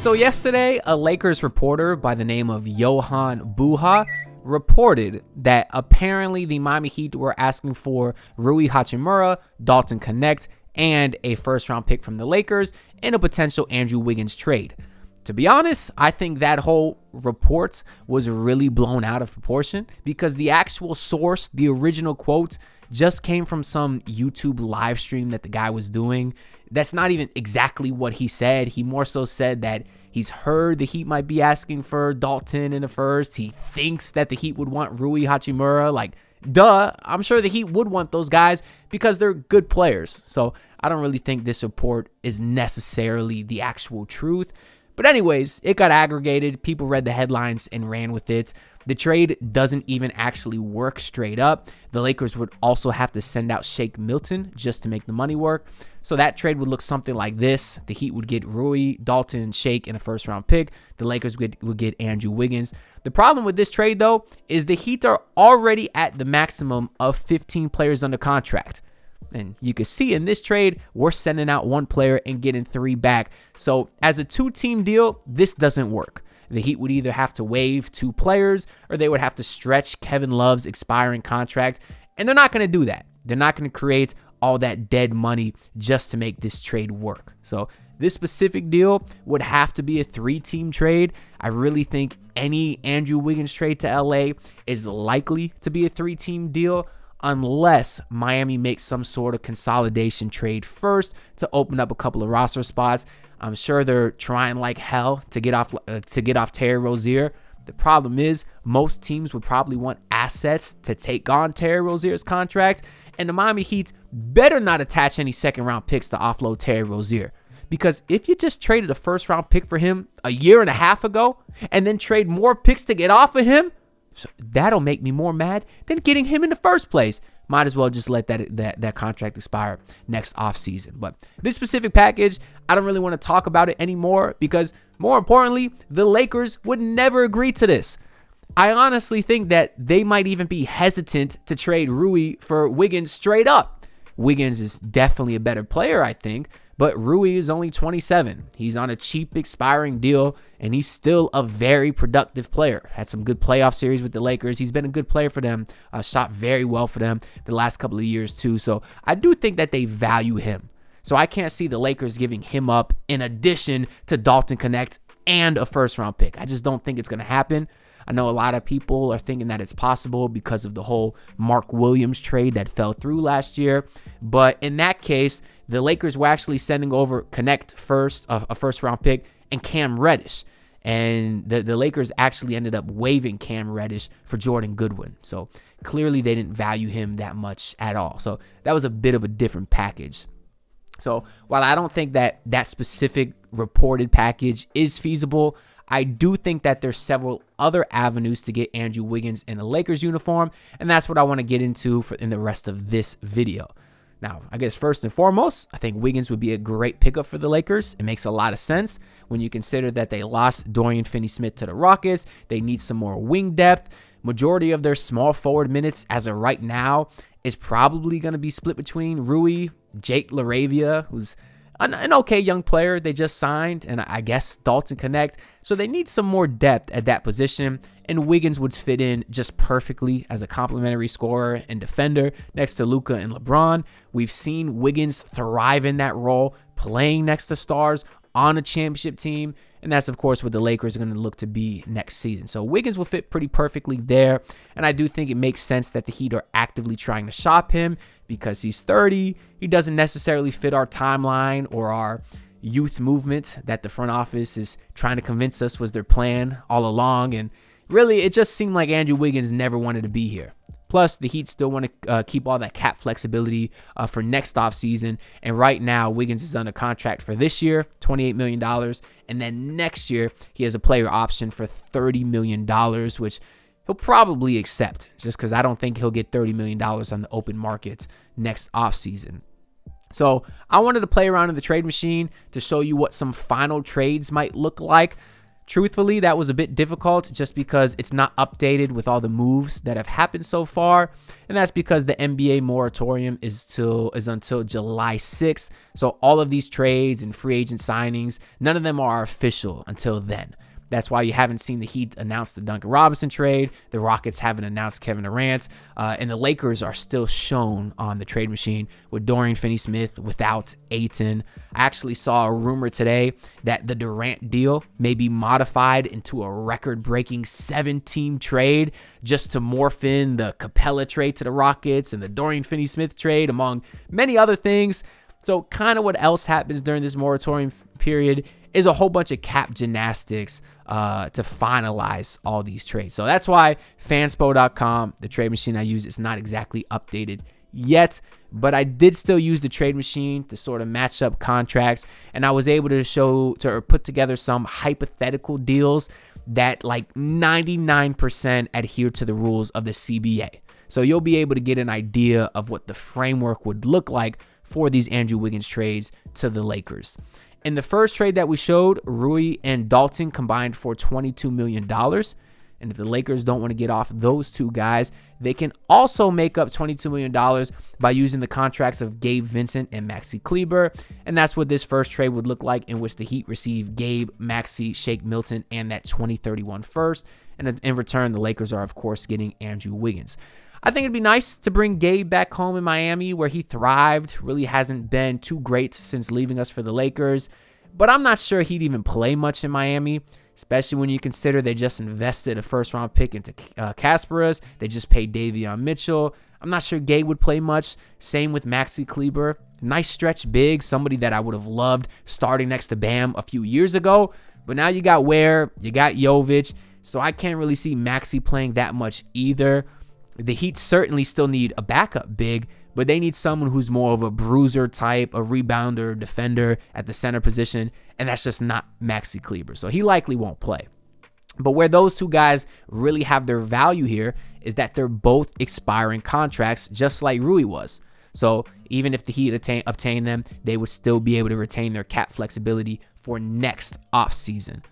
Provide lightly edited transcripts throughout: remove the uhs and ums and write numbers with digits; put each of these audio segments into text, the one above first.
So yesterday, a Lakers reporter by the name of Johan Buha reported that apparently the Miami Heat were asking for Rui Hachimura, Dalton Connect, and a first-round pick from the Lakers in a potential Andrew Wiggins trade. To be honest, I think that whole report was really blown out of proportion because the actual source, the original quote, just came from some YouTube live stream that the guy was doing. That's not even exactly what he said. He more so said that he's heard the Heat might be asking for Dalton in the first. He thinks that the Heat would want Rui Hachimura. Like, duh, I'm sure the Heat would want those guys because they're good players. So I don't really think this report is necessarily the actual truth. But anyways, it got aggregated. People read the headlines and ran with it. The trade doesn't even actually work straight up. The Lakers would also have to send out Shake Milton just to make the money work. So that trade would look something like this. The Heat would get Rui, Dalton, Shake, and a first-round pick. The Lakers would get Andrew Wiggins. The problem with this trade, though, is the Heat are already at the maximum of 15 players under contract. And you can see in this trade, we're sending out one player and getting 3 back. So as a 2-team deal, this doesn't work. The Heat would either have to waive 2 players or they would have to stretch Kevin Love's expiring contract. And they're not going to do that. They're not going to create all that dead money just to make this trade work. So this specific deal would have to be a 3-team trade. I really think any Andrew Wiggins trade to LA is likely to be a 3-team deal, unless Miami makes some sort of consolidation trade first to open up a couple of roster spots. I'm sure they're trying like hell to get off Terry Rozier. The problem is most teams would probably want assets to take on Terry Rozier's contract, and the Miami Heat better not attach any second-round picks to offload Terry Rozier. Because if you just traded a first-round pick for him a year and a half ago and then trade more picks to get off of him, so that'll make me more mad than getting him in the first place. Might as well just let that contract expire next offseason. But this specific package, I don't really want to talk about it anymore because, more importantly, the Lakers would never agree to this. I honestly think that they might even be hesitant to trade Rui for Wiggins straight up. Wiggins is definitely a better player, I think, but Rui is only 27. He's on a cheap expiring deal, and he's still a very productive player. Had some good playoff series with the Lakers. He's been a good player for them. Shot very well for them the last couple of years too. So I do think that they value him. So I can't see the Lakers giving him up in addition to Dalton Connect and a first-round pick. I just don't think it's going to happen. I know a lot of people are thinking that it's possible because of the whole Mark Williams trade that fell through last year. But in that case, the Lakers were actually sending over Connect first, a first-round pick, and Cam Reddish. And the Lakers actually ended up waiving Cam Reddish for Jordan Goodwin. So clearly they didn't value him that much at all. So that was a bit of a different package. So while I don't think that specific reported package is feasible, I do think that there's several other avenues to get Andrew Wiggins in a Lakers uniform, and that's what I want to get into in the rest of this video. Now, I guess first and foremost, I think Wiggins would be a great pickup for the Lakers. It makes a lot of sense when you consider that they lost Dorian Finney-Smith to the Rockets. They need some more wing depth. Majority of their small forward minutes as of right now is probably going to be split between Rui, Jake LaRavia, who's an okay young player they just signed, and I guess Dalton Connect. So they need some more depth at that position, and Wiggins would fit in just perfectly as a complementary scorer and defender next to Luka and LeBron. We've seen Wiggins thrive in that role, playing next to stars on a championship team, and that's, of course, what the Lakers are going to look to be next season. So Wiggins will fit pretty perfectly there, and I do think it makes sense that the Heat are actively trying to shop him because he's 30. He doesn't necessarily fit our timeline or our youth movement that the front office is trying to convince us was their plan all along, and really, it just seemed like Andrew Wiggins never wanted to be here. Plus, the Heat still want to keep all that cap flexibility for next offseason. And right now, Wiggins is under contract for this year, $28 million. And then next year, he has a player option for $30 million, which he'll probably accept just because I don't think he'll get $30 million on the open market next offseason. So I wanted to play around in the trade machine to show you what some final trades might look like. Truthfully, that was a bit difficult just because it's not updated with all the moves that have happened so far. And that's because the NBA moratorium is until July 6th. So all of these trades and free agent signings, none of them are official until then. That's why you haven't seen the Heat announce the Duncan Robinson trade. The Rockets haven't announced Kevin Durant. And the Lakers are still shown on the trade machine with Dorian Finney-Smith without Ayton. I actually saw a rumor today that the Durant deal may be modified into a record-breaking 7-team trade just to morph in the Capella trade to the Rockets and the Dorian Finney-Smith trade, among many other things. So kind of what else happens during this moratorium period is a whole bunch of cap gymnastics to finalize all these trades. So that's why fanspo.com, the trade machine I use, is not exactly updated yet, but I did still use the trade machine to sort of match up contracts, and I was able to put together some hypothetical deals that like 99% adhere to the rules of the CBA. So you'll be able to get an idea of what the framework would look like for these Andrew Wiggins trades to the Lakers. In the first trade that we showed, Rui and Dalton combined for $22 million. And if the Lakers don't want to get off those two guys, they can also make up $22 million by using the contracts of Gabe Vincent and Maxi Kleber. And that's what this first trade would look like, in which the Heat receive Gabe, Maxi, Shake Milton, and that 2031 first. And in return, the Lakers are, of course, getting Andrew Wiggins. I think it'd be nice to bring Gabe back home in Miami, where he thrived. Really hasn't been too great since leaving us for the Lakers. But I'm not sure he'd even play much in Miami, especially when you consider they just invested a first-round pick into Kasparas. They just paid Davion Mitchell. I'm not sure Gabe would play much. Same with Maxi Kleber. Nice stretch big, somebody that I would have loved starting next to Bam a few years ago. But now you got Ware, you got Jovic, so I can't really see Maxi playing that much either. The Heat certainly still need a backup big, but they need someone who's more of a bruiser type, a rebounder, defender at the center position, and that's just not Maxi Kleber. So he likely won't play. But where those two guys really have their value here is that they're both expiring contracts, just like Rui was. So even if the Heat obtain them, they would still be able to retain their cap flexibility for next offseason.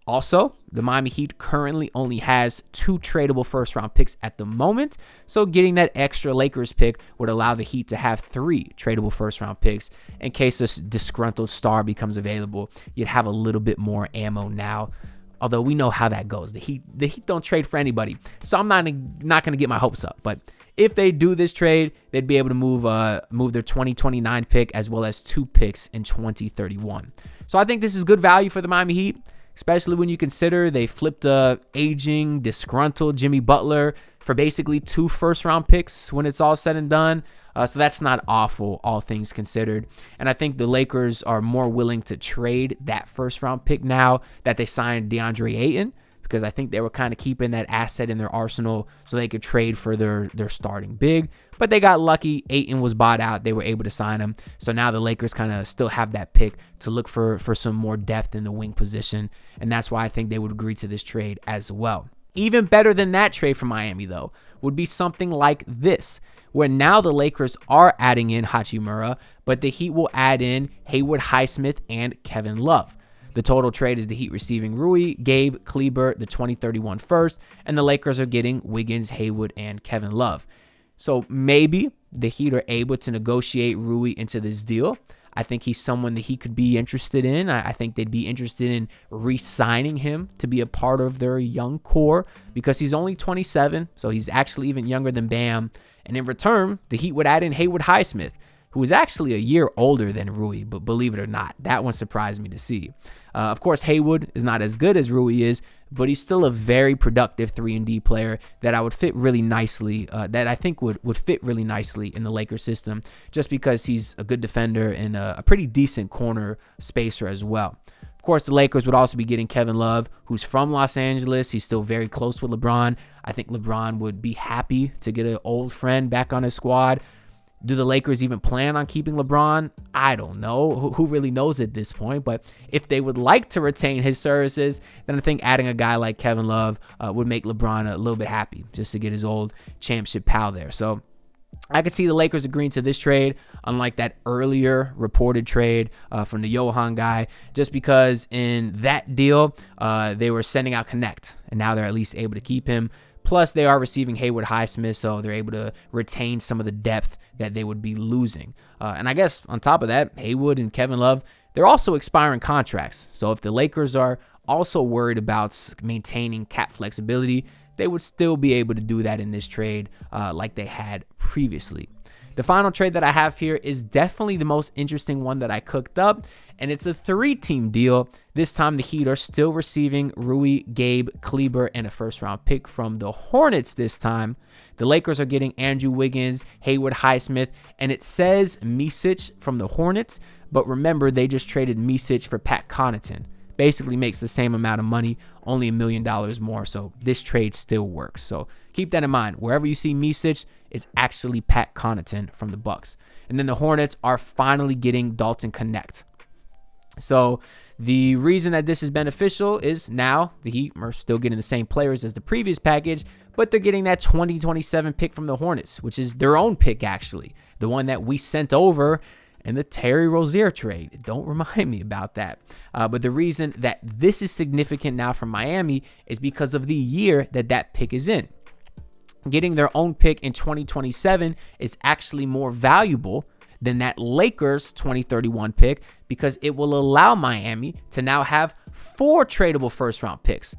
Also, the Miami Heat currently only has 2 tradable first-round picks at the moment, so getting that extra Lakers pick would allow the Heat to have 3 tradable first-round picks in case this disgruntled star becomes available. You'd have a little bit more ammo now, although we know how that goes. The Heat don't trade for anybody, so I'm not going to get my hopes up. But if they do this trade, they'd be able to move their 2029 pick as well as 2 picks in 2031. So I think this is good value for the Miami Heat, especially when you consider they flipped a aging, disgruntled Jimmy Butler for basically 2 first-round picks when it's all said and done. So that's not awful, all things considered. And I think the Lakers are more willing to trade that first-round pick now that they signed DeAndre Ayton, because I think they were kind of keeping that asset in their arsenal so they could trade for their starting big. But they got lucky. Ayton was bought out. They were able to sign him. So now the Lakers kind of still have that pick to look for some more depth in the wing position. And that's why I think they would agree to this trade as well. Even better than that trade for Miami, though, would be something like this, where now the Lakers are adding in Hachimura, but the Heat will add in Haywood Highsmith and Kevin Love. The total trade is the Heat receiving Rui, Gabe, Kleber, the 2031 first, and the Lakers are getting Wiggins, Haywood, and Kevin Love. So maybe the Heat are able to negotiate Rui into this deal. I think he's someone that he could be interested in. I think they'd be interested in re-signing him to be a part of their young core because he's only 27, so he's actually even younger than Bam. And in return, the Heat would add in Haywood Highsmith, who is actually a year older than Rui, but believe it or not, that one surprised me to see. Of course, Haywood is not as good as Rui is, but he's still a very productive 3-and-D player that I would fit really nicely, that I think would fit really nicely in the Lakers system, just because he's a good defender and a pretty decent corner spacer as well. Of course, the Lakers would also be getting Kevin Love, who's from Los Angeles. He's still very close with LeBron. I think LeBron would be happy to get an old friend back on his squad. Do the Lakers even plan on keeping LeBron? I don't know. Who really knows at this point? But if they would like to retain his services, then I think adding a guy like Kevin Love would make LeBron a little bit happy just to get his old championship pal there. So I could see the Lakers agreeing to this trade, unlike that earlier reported trade from the Johan guy, just because in that deal, they were sending out Connect, and now they're at least able to keep him. Plus, they are receiving Haywood Highsmith, so they're able to retain some of the depth that they would be losing. And I guess on top of that, Haywood and Kevin Love, they're also expiring contracts. So if the Lakers are also worried about maintaining cap flexibility, they would still be able to do that in this trade like they had previously. The final trade that I have here is definitely the most interesting one that I cooked up, and it's a 3-team deal. This time the Heat are still receiving Rui, Gabe, Kleber, and a first-round pick from the Hornets this time. The Lakers are getting Andrew Wiggins, Haywood Highsmith, and it says Micic from the Hornets, but remember, they just traded Micic for Pat Connaughton. Basically makes the same amount of money, only $1 million more, so this trade still works. So keep that in mind. Wherever you see Micic, it's actually Pat Connaughton from the Bucks. And then the Hornets are finally getting Dalton Connect. So the reason that this is beneficial is now the Heat are still getting the same players as the previous package, but they're getting that 2027 pick from the Hornets, which is their own pick, actually. The one that we sent over in the Terry Rozier trade. Don't remind me about that. But the reason that this is significant now for Miami is because of the year that that pick is in. Getting their own pick in 2027 is actually more valuable than that Lakers 2031 pick because it will allow Miami to now have 4 tradable first-round picks.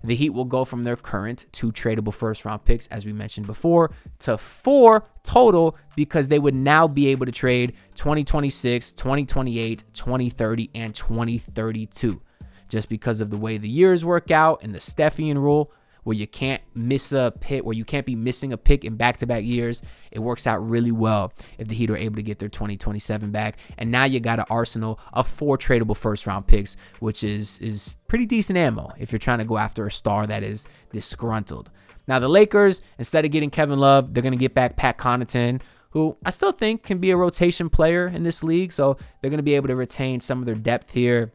The Heat will go from their current 2 tradable first-round picks, as we mentioned before, to 4 total because they would now be able to trade 2026, 2028, 2030, and 2032. Just because of the way the years work out and the Stepien rule, where you can't miss a pick, where you can't be missing a pick in back-to-back years, it works out really well if the Heat are able to get their 2027 back. And now you got an arsenal of 4 tradable first-round picks, which is pretty decent ammo if you're trying to go after a star that is disgruntled. Now the Lakers, instead of getting Kevin Love, they're going to get back Pat Connaughton, who I still think can be a rotation player in this league, so they're going to be able to retain some of their depth here.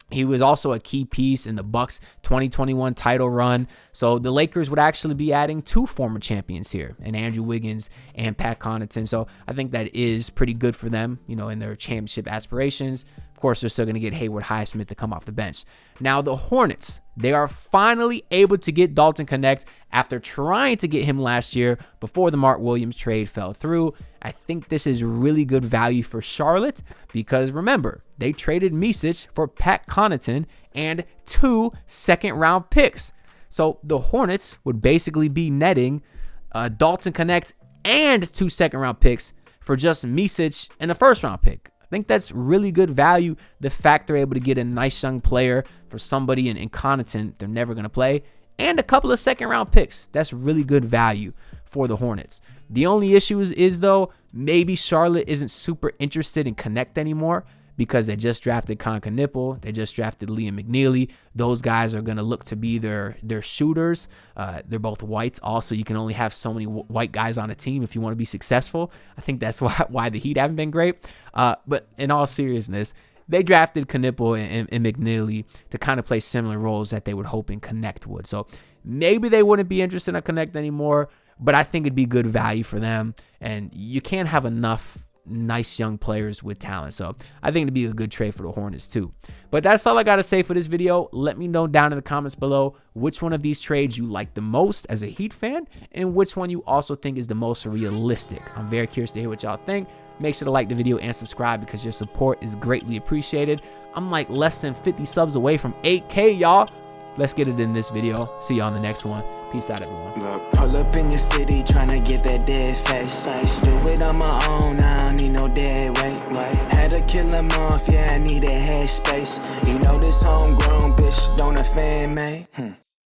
He was also a key piece in the Bucks 2021 title run. So the Lakers would actually be adding 2 former champions here, and Andrew Wiggins and Pat Connaughton. So I think that is pretty good for them, in their championship aspirations. Of course, they're still going to get Haywood Highsmith to come off the bench. Now the Hornets, they are finally able to get Dalton Connect after trying to get him last year before the Mark Williams trade fell through. I think this is really good value for Charlotte because remember, they traded Micic for Pat Connaughton and 2 second-round picks. So the Hornets would basically be netting Dalton Connect and 2 second-round picks for just Micic and a first-round pick. I think that's really good value. The fact they're able to get a nice young player for somebody in Connaughton they're never going to play, and a couple of second-round picks. That's really good value for the Hornets. The only issue is though, maybe Charlotte isn't super interested in Connect anymore because they just drafted Conka Nipple. They just drafted Liam McNeely. Those guys are going to look to be their shooters. They're both whites. Also, you can only have so many white guys on a team if you want to be successful. I think that's why the Heat haven't been great. But in all seriousness, they drafted Knipple and McNeely to kind of play similar roles that they would hope in Connect would. So maybe they wouldn't be interested in Connect anymore, but I think it'd be good value for them. And you can't have enough nice young players with talent. So I think it'd be a good trade for the Hornets too. But that's all I got to say for this video. Let me know down in the comments below which one of these trades you like the most as a Heat fan and which one you also think is the most realistic. I'm very curious to hear what y'all think. Make sure to like the video and subscribe because your support is greatly appreciated. I'm like less than 50 subs away from 8K, y'all. Let's get it in this video. See y'all in the next one. Peace out, everyone. Look, pull up in your city tryna get that dead face. Do it on my own, I don't need no dead weight. Had to kill him off, yeah, I need a head space. You know this homegrown bitch don't offend me.